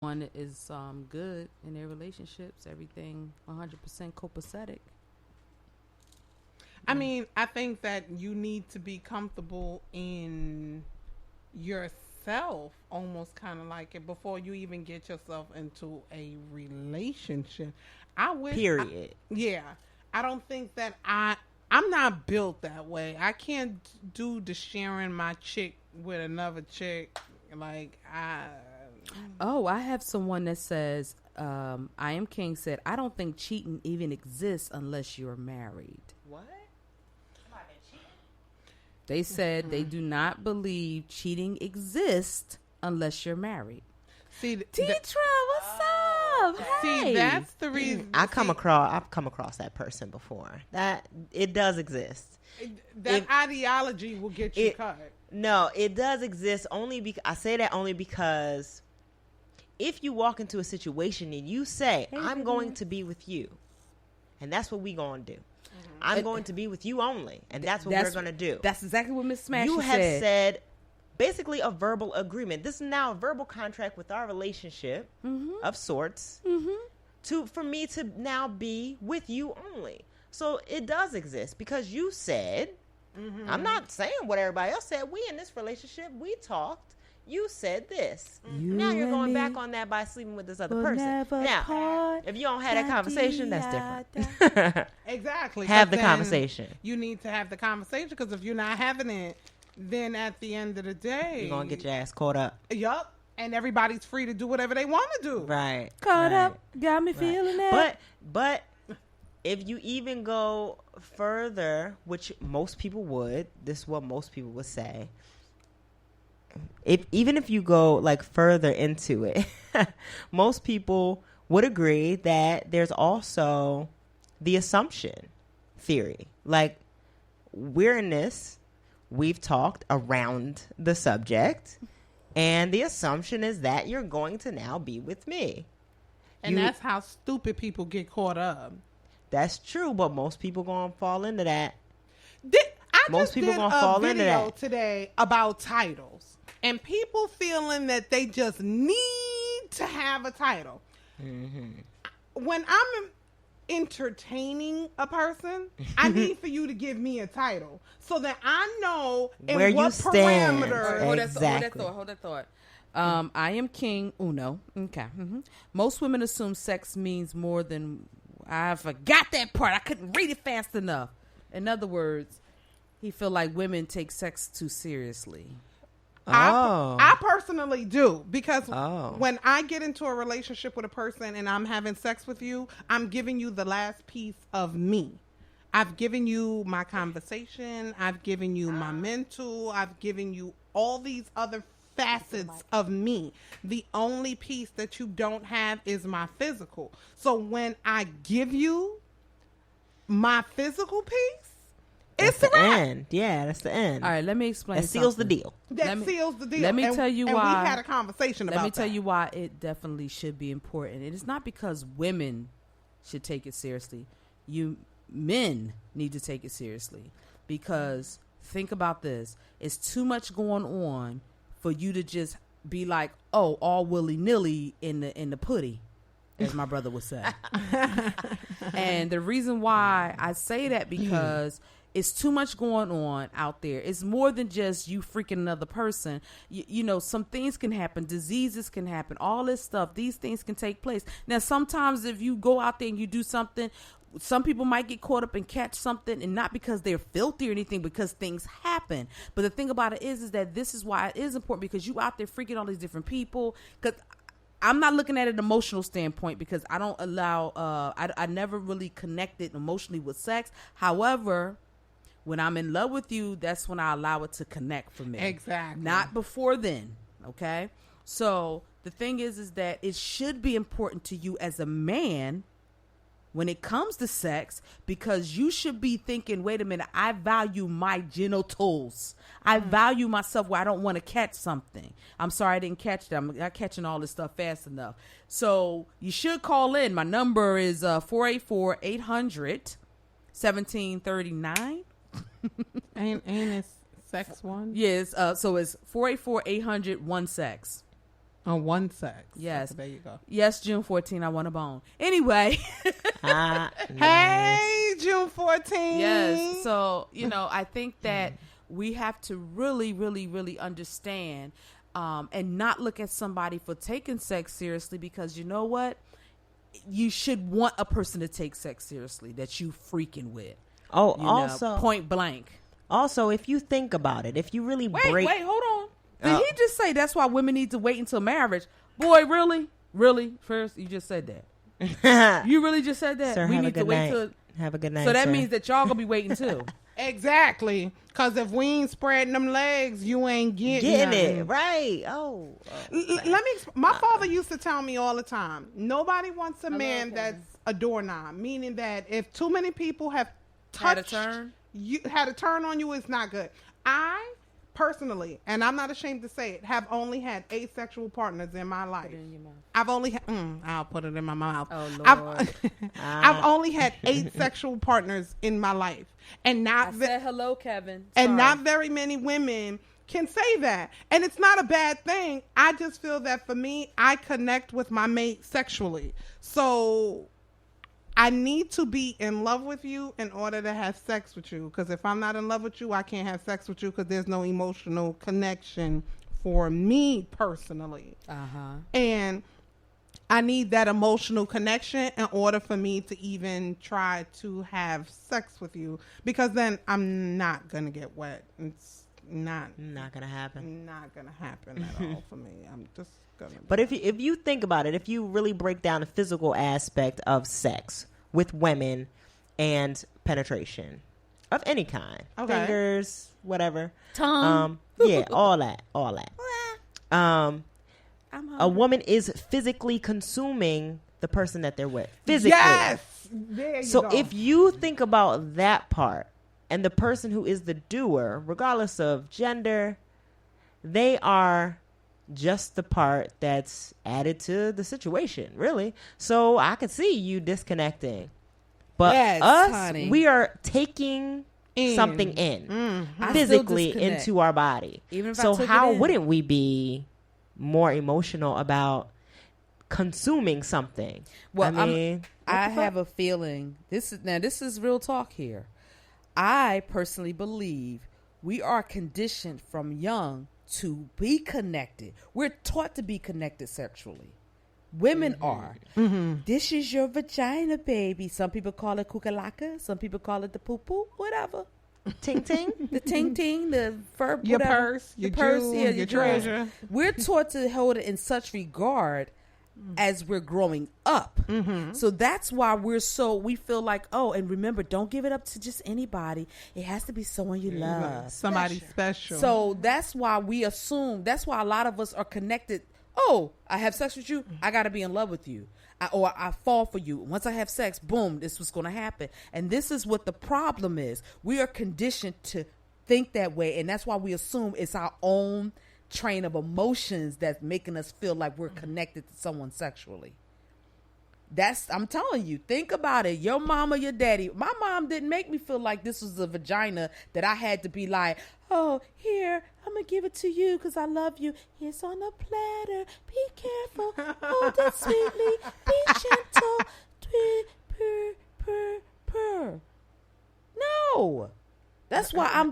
one is good in their relationships, everything 100% copacetic. I mean, I think that you need to be comfortable in yourself, almost kind of like it, before you even get yourself into a relationship. I wish. Period. I don't think that I'm not built that way. I can't do the sharing my chick with another chick. Like Oh, I have someone that says, I Am King said, I don't think cheating even exists unless you're married. What? They said they do not believe cheating exists unless you're married. See, Tetra, what's up? Hey. See, that's the reason. I've come across that person before. That it does exist. That ideology will get you cut. No, it does exist only I say that only because if you walk into a situation and you say, I'm going to be with you, and that's what we going to do. I'm going to be with you only, and that's what we're going to do. That's exactly what Miss Smash said. You have said basically a verbal agreement. This is now a verbal contract with our relationship of sorts for me to now be with you only. So it does exist because you said, I'm not saying what everybody else said. We in this relationship, we talked. You said this. Now you're going back on that by sleeping with this other person. Now, if you don't have that conversation, that's different. Exactly. Have the conversation. You need to have the conversation because if you're not having it, then at the end of the day, you're going to get your ass caught up. Yup. And everybody's free to do whatever they want to do. Right. Caught up. Got me feeling that. But if you even go further, which most people would, this is what most people would say. Even if you go like further into it, most people would agree that there's also the assumption theory. Like, we're in this, we've talked around the subject, and the assumption is that you're going to now be with me. And that's how stupid people get caught up. That's true, but most people gonna fall into that. Most people gonna fall into that today about titles, and people feeling that they just need to have a title. When I'm entertaining a person, I need for you to give me a title so that I know in where what you stand. parameters. Exactly. Hold that thought. I am King Uno. Okay. Most women assume sex means more than. I forgot that part. I couldn't read it fast enough. In other words, he feel like women take sex too seriously. I personally do, because when I get into a relationship with a person and I'm having sex with you, I'm giving you the last piece of me. I've given you my conversation. I've given you my mental. I've given you all these other facets of me. The only piece that you don't have is my physical. So when I give you my physical piece, it's the end. Yeah, that's the end. All right, let me explain. That seals the deal. Seals the deal. Let me tell you why. And we had a conversation about that. Let me tell you why it definitely should be important. It is not because women should take it seriously. You men need to take it seriously, because think about this. It's too much going on for you to just be like, oh, all willy-nilly in the putty, as my brother would say. And the reason why I say that, because it's too much going on out there. It's more than just you freaking another person. You know, some things can happen. Diseases can happen. All this stuff. These things can take place. Now, sometimes if you go out there and you do something, some people might get caught up and catch something, and not because they're filthy or anything, because things happen. But the thing about it is that this is why it is important, because you out there freaking all these different people. Because I'm not looking at it emotional standpoint, because I don't allow, I never really connected emotionally with sex. However, when I'm in love with you, that's when I allow it to connect for me. Exactly. Not before then. Okay. So the thing is that it should be important to you as a man when it comes to sex, because you should be thinking, wait a minute, I value my genitals. I value myself where I don't want to catch something. I'm sorry I didn't catch that. I'm not catching all this stuff fast enough. So you should call in. My number is 484-800-1739. Ain't it sex one? Yes. So it's 484-800-1-SEX. On one sex. Yes. Okay, there you go. Yes, June 14, I want a bone. Anyway. Nice. Hey, June 14. Yes. So, I think that we have to really, really, really understand and not look at somebody for taking sex seriously, because you know what? You should want a person to take sex seriously that you freaking with. Oh, also. Point blank. Also, if you think about it, if you really Wait, hold on. Did he just say that's why women need to wait until marriage? Boy, really? Really? First, you just said that. You really just said that? Sir, we have need a good to wait night. till. Have a good night. So that sir. means that y'all gonna be waiting too. Exactly. Because if we ain't spreading them legs, you ain't getting it. Right. Oh. My father used to tell me all the time, nobody wants a man that's a doorknob, meaning that if too many people have touched, had a turn on you, it's not good. I personally, and I'm not ashamed to say it, have only had 8 sexual partners in my life. Put it in your mouth. I've only had, I'll put it in my mouth. Oh, Lord. I've only had 8 sexual partners in my life. And I said hello, Kevin. And Sorry. not very many women can say that. And it's not a bad thing. I just feel that for me, I connect with my mate sexually. So I need to be in love with you in order to have sex with you. Because if I'm not in love with you, I can't have sex with you because there's no emotional connection for me personally. And I need that emotional connection in order for me to even try to have sex with you. Because then I'm not going to get wet. It's not going to happen. Not going to happen at all for me. I'm just going to. But if you think about it, if you really break down the physical aspect of sex with women and penetration of any kind, fingers, whatever, tongue, yeah, all that. A woman is physically consuming the person that they're with. Physically. Yes. There you so go. if you think about that part and the person who is the doer, regardless of gender, they are just the part that's added to the situation, really. So I could see you disconnecting. But yes, us, honey. We are taking something in physically into our body. Even if so I took how it in. wouldn't we be more emotional about consuming something? Well, I mean, I have a feeling this is real talk here. I personally believe we are conditioned from young to be connected. We're taught to be connected sexually. Women are. This is your vagina, baby. Some people call it kukalaka. Some people call it the poo-poo. Whatever. Ting ting. The ting ting, the fur, your whatever. purse, your jewel, your treasure. We're taught to hold it in such regard as we're growing up. So that's why we feel like, and remember, don't give it up to just anybody. It has to be someone you love. Somebody special. So that's why we assume, that's why a lot of us are connected. Oh, I have sex with you, I got to be in love with you. I fall for you. Once I have sex, boom, this was going to happen. And this is what the problem is. We are conditioned to think that way. And that's why we assume it's our own train of emotions that's making us feel like we're connected to someone sexually. I'm telling you, think about it. Your mama, your daddy. My mom didn't make me feel like this was a vagina that I had to be like, oh, here, I'm going to give it to you because I love you. It's on a platter. Be careful. Hold it sweetly. Be gentle. Purr. No. That's why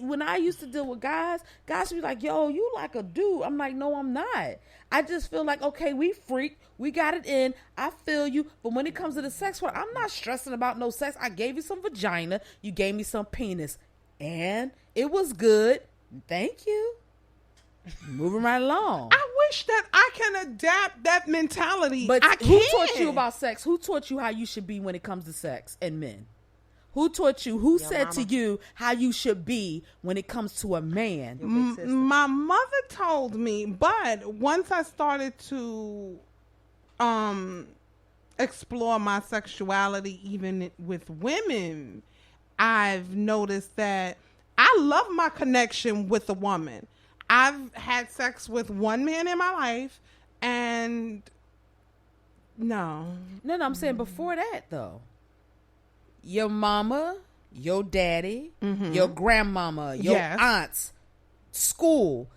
when I used to deal with guys would be like, yo, you like a dude. I'm like, no, I'm not. I just feel like, okay, we freaked. We got it in. I feel you. But when it comes to the sex part, I'm not stressing about no sex. I gave you some vagina. You gave me some penis. And it was good. Thank you. Moving right along. I wish that I can adapt that mentality. But I who can't. taught you about sex? Who taught you how you should be when it comes to sex and men? Who taught you? Who said to you how you should be when it comes to a man? My mother told me, but once I started to explore my sexuality, even with women, I've noticed that I love my connection with a woman. I've had sex with one man in my life, and no, I'm saying before that though. Your mama, your daddy, your grandmama, your aunts, school.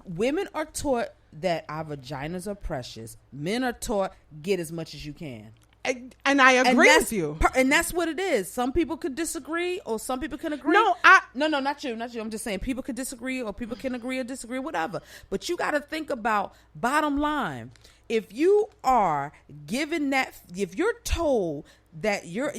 women are taught that our vaginas are precious. Men are taught get as much as you can. And I agree with you. And that's what it is. Some people could disagree or some people can agree. No, not you. I'm just saying people could disagree or people can agree or disagree, whatever. But you got to think about bottom line. If you are given that, if you're told that you're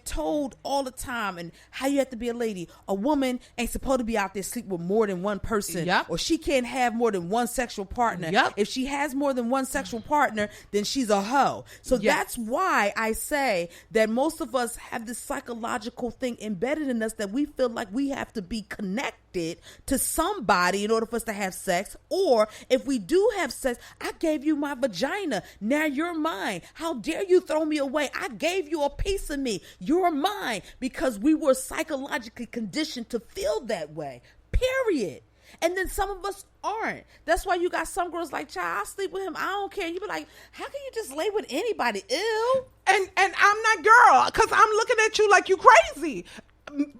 told all the time and how you have to be a lady, a woman ain't supposed to be out there sleep with more than one person, or she can't have more than one sexual partner. If she has more than one sexual partner, then she's a hoe. So that's why I say that most of us have this psychological thing embedded in us that we feel like we have to be connected to somebody in order for us to have sex. Or if we do have sex, I gave you my vagina, now you're mine. How dare you throw me away? I gave you a piece of me. You're mine, because we were psychologically conditioned to feel that way. Period. And then some of us aren't. That's why you got some girls like, child, I'll sleep with him. I don't care. You be like, how can you just lay with anybody? Ew. And I'm that girl, because I'm looking at you like you crazy.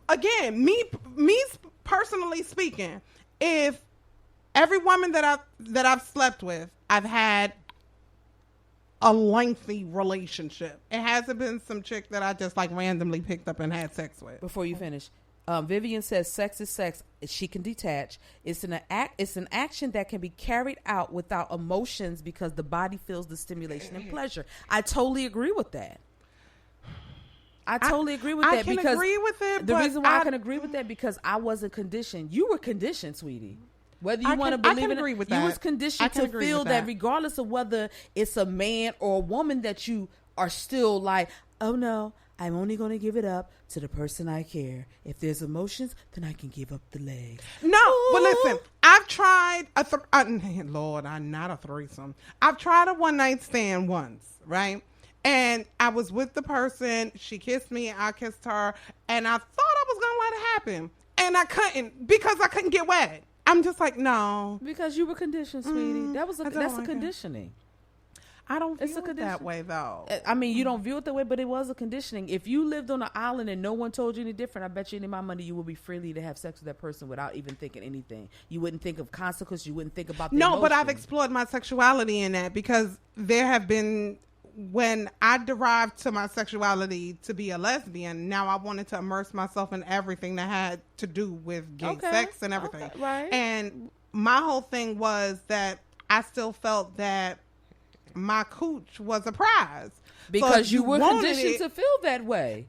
Again, me personally speaking, if every woman that I've slept with, I've had a lengthy relationship. It hasn't been some chick that I just like randomly picked up and had sex with. Before you finish, Vivian says sex is sex. She can detach. It's an action that can be carried out without emotions because the body feels the stimulation and pleasure. I totally agree with that. I totally agree with that. I can agree with it. The reason why I can agree with that because I wasn't conditioned. You were conditioned, sweetie. Whether you want to believe it, you was conditioned to feel that regardless of whether it's a man or a woman that you are still like, oh no, I'm only going to give it up to the person I care. If there's emotions, then I can give up the leg. No, but listen, I've tried Lord, I'm not a threesome. I've tried a one night stand once, right? And I was with the person. She kissed me. I kissed her. And I thought I was going to let it happen. And I couldn't because I couldn't get wet. I'm just like, no. Because you were conditioned, sweetie. That's a conditioning. I don't view it that way, though. I mean, you don't view it that way, but it was a conditioning. If you lived on an island and no one told you any different, I bet you any of my money you would be freely to have sex with that person without even thinking anything. You wouldn't think of consequences. You wouldn't think about the emotion. But I've explored my sexuality in that because there have been... When I derived to my sexuality to be a lesbian, now I wanted to immerse myself in everything that had to do with gay sex and everything. Okay, right. And my whole thing was that I still felt that my cooch was a prize. Because you were conditioned to feel that way.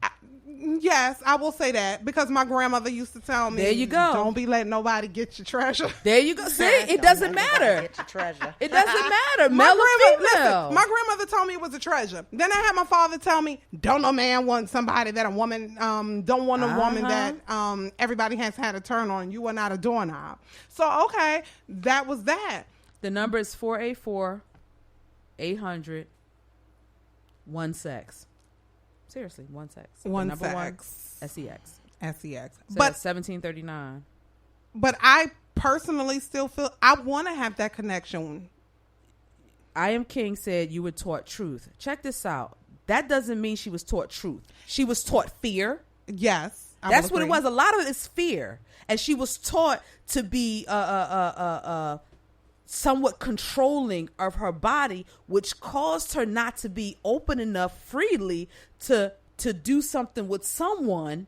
Yes, I will say that because my grandmother used to tell me, there you go. Don't be letting nobody get your treasure. There you go. See, it doesn't matter. Get your treasure. It doesn't matter. Male or female. Listen, my grandmother told me it was a treasure. Then I had my father tell me, don't no man want somebody that a woman, don't want a woman that everybody has had a turn on. You are not a doorknob. So, okay, that was that. The number is 484-800-1-SEX. Seriously, one sex. One number sex. SEX. SEX. So but 1739. But I personally still feel I want to have that connection. I Am King said you were taught truth. Check this out. That doesn't mean she was taught truth. She was taught fear. Yes. That's what it was. A lot of it is fear. And she was taught to be somewhat controlling of her body, which caused her not to be open enough freely to do something with someone.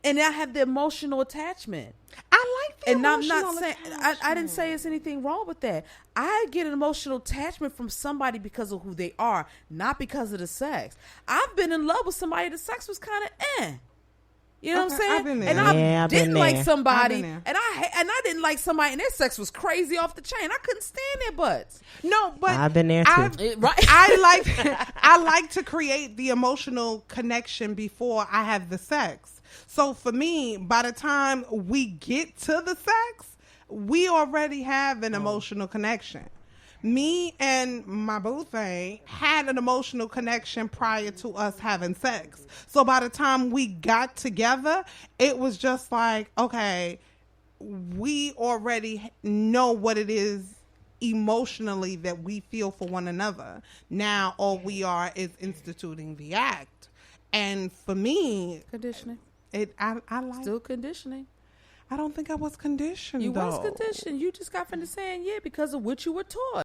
And I have the emotional attachment. I like the emotional I'm not saying I didn't say there's anything wrong with that. I get an emotional attachment from somebody because of who they are, not because of the sex. I've been in love with somebody the sex was kind of You know what I'm saying? I've been there. And I didn't like somebody, and I didn't like somebody, and their sex was crazy off the chain. I couldn't stand their butts. No, but I've been there too. I like to create the emotional connection before I have the sex. So for me, by the time we get to the sex, we already have an emotional connection. Me and my boo thing had an emotional connection prior to us having sex. So by the time we got together, it was just like, okay, we already know what it is emotionally that we feel for one another. Now all we are is instituting the act. And for me, conditioning. I like still conditioning. I don't think I was conditioned. You was conditioned. You just got finished saying yeah because of what you were taught.